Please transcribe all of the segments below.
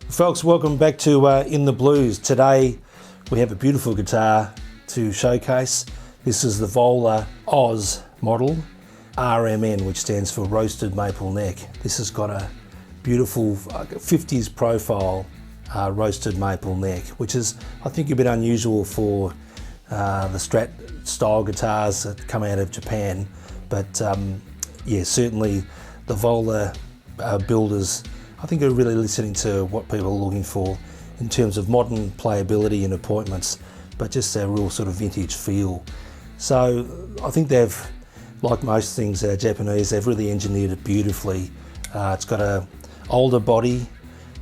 Folks, welcome back to In the Blues. Today we have a beautiful guitar to showcase. This is the Vola Oz model, RMN, which stands for Roasted Maple Neck. This has got a beautiful 50s profile roasted maple neck, which is, I think, a bit unusual for the Strat style guitars that come out of Japan. But yeah, certainly the Vola builders, I think, are really listening to what people are looking for in terms of modern playability and appointments, but just a real sort of vintage feel. So I think they've, like most things Japanese, they've really engineered it beautifully. It's got a older body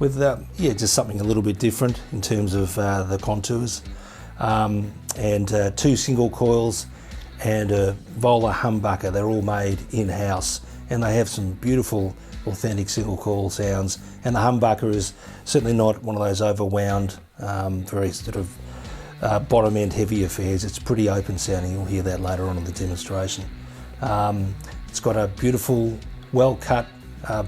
with yeah, just something a little bit different in terms of the contours, and two single coils and a Vola humbucker. They're all made in-house, and they have some beautiful authentic single coil sounds, and the humbucker is certainly not one of those overwound, very sort of bottom end heavy affairs. It's pretty open sounding. You'll hear that later on in the demonstration. It's got a beautiful, well cut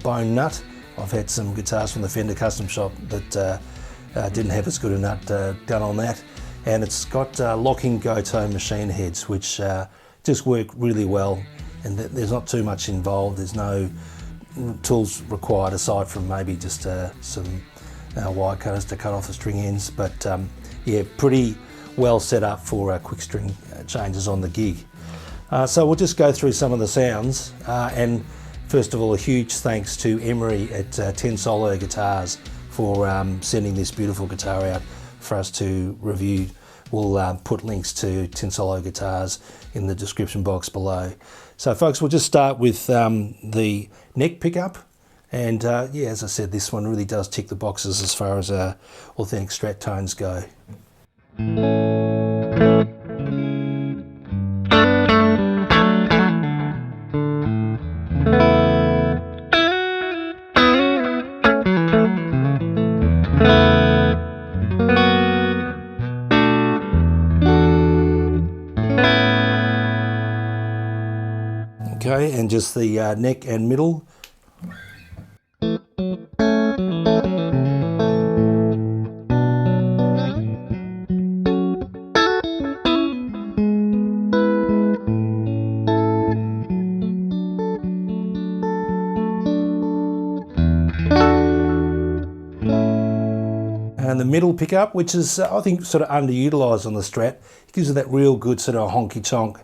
bone nut. I've had some guitars from the Fender Custom Shop that didn't have as good a nut done on that, and it's got locking Goto machine heads, which just work really well, and there's not too much involved. There's no tools required aside from maybe just some wire cutters to cut off the string ends, but yeah, pretty well set up for quick string changes on the gig. So we'll just go through some of the sounds, and first of all, a huge thanks to Emery at 10 Solo Guitars for sending this beautiful guitar out for us to review. We'll put links to 10 Solo Guitars in the description box below. So folks, we'll just start with the neck pickup, and yeah, as I said, this one really does tick the boxes as far as authentic Strat tones go. Okay, and just the neck and middle. And the middle pickup, which is I think sort of underutilized on the Strat. It gives it that real good sort of honky tonk.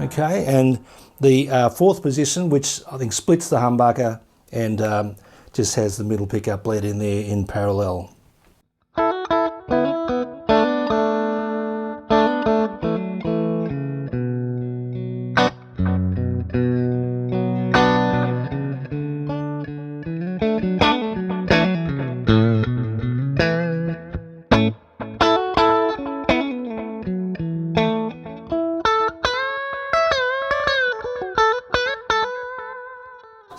Okay, and the fourth position, which I think splits the humbucker and just has the middle pickup bled in there in parallel.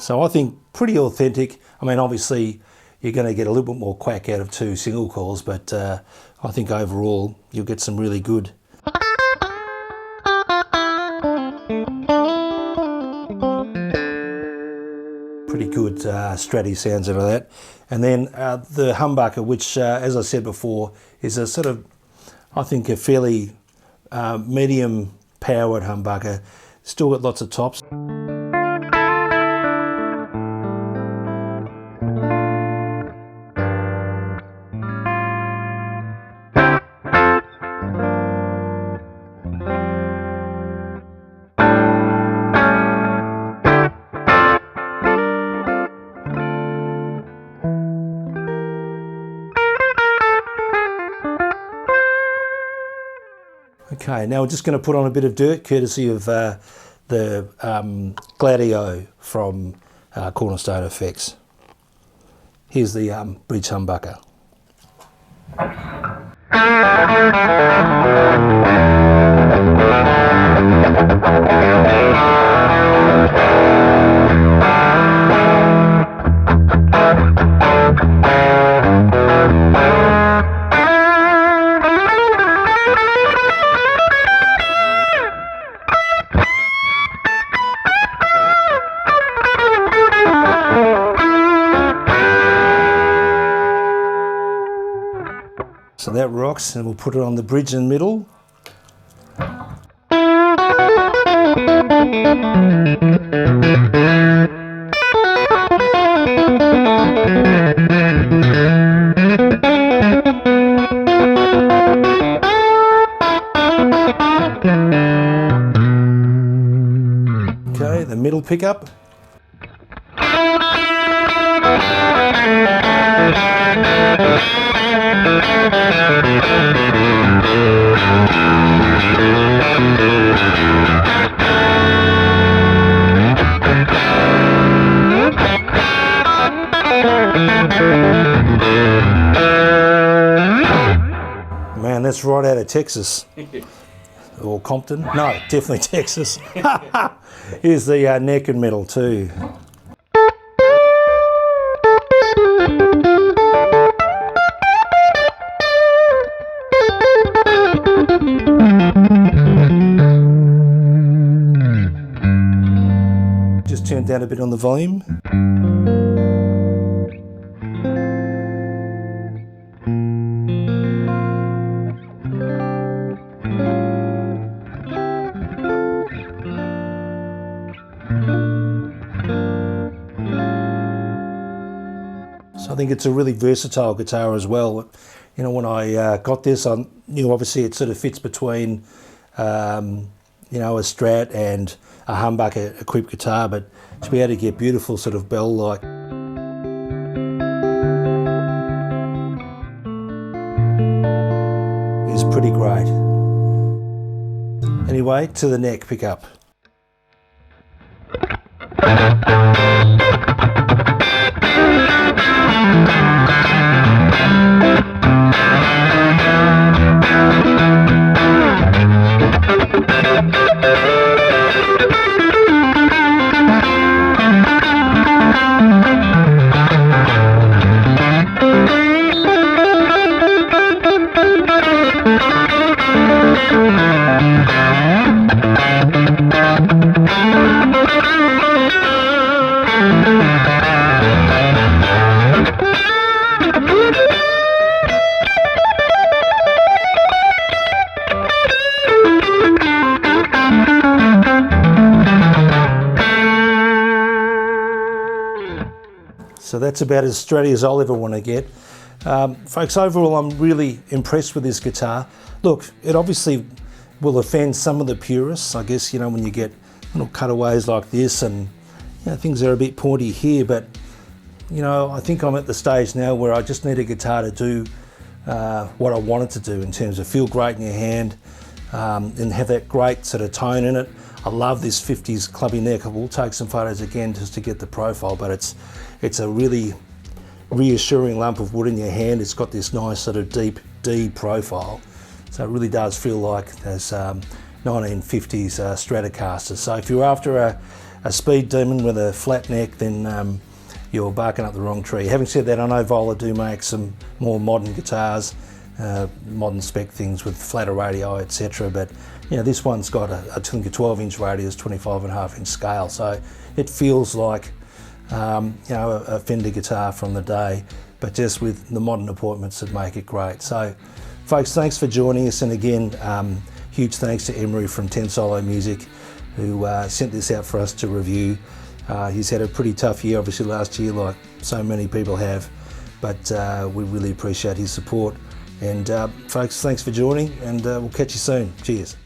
So I think pretty authentic. I mean, obviously you're going to get a little bit more quack out of 2 single coils, but I think overall you'll get some really good. Pretty good Stratty sounds out of that. And then the humbucker, which as I said before, is a sort of, I think, a fairly medium powered humbucker. Still got lots of tops. Okay, now we're just going to put on a bit of dirt, courtesy of the Gladio from Cornerstone Effects. Here's the bridge humbucker. So that rocks, and we'll put it on the bridge in the middle. Okay, the middle pickup. Man, that's right out of Texas. Or Compton. No, definitely Texas. Here's the neck and middle too. Just turn down a bit on the volume. So I think it's a really versatile guitar as well. You know, when I got this, I knew obviously it sort of fits between, you know, a Strat and a humbucker equipped guitar, but to be able to get beautiful sort of bell-like. Is pretty great. Anyway, to the neck pickup. So that's about as Stratty as I'll ever want to get. Folks, overall I'm really impressed with this guitar. Look, it obviously will offend some of the purists, I guess, you know, when you get little cutaways like this and, you know, things are a bit pointy here, but, you know, I think I'm at the stage now where I just need a guitar to do what I want it to do in terms of feel great in your hand and have that great sort of tone in it. I love this 50s clubby neck. I will take some photos again just to get the profile, but it's a really reassuring lump of wood in your hand. It's got this nice sort of deep D profile, so it really does feel like those 1950s Stratocaster. So if you're after a speed demon with a flat neck, then you're barking up the wrong tree. Having said that, I know Vola do make some more modern guitars, modern spec things with flatter radii, etc. But you know, this one's got I think a 12-inch radius, 25.5-inch scale, so it feels like you know, a Fender guitar from the day, but just with the modern appointments that make it great. So, folks, thanks for joining us, and again, huge thanks to Emery from 10 Solo Music, who sent this out for us to review. He's had a pretty tough year, obviously, last year, like so many people have, but we really appreciate his support. And folks, thanks for joining, and we'll catch you soon. Cheers.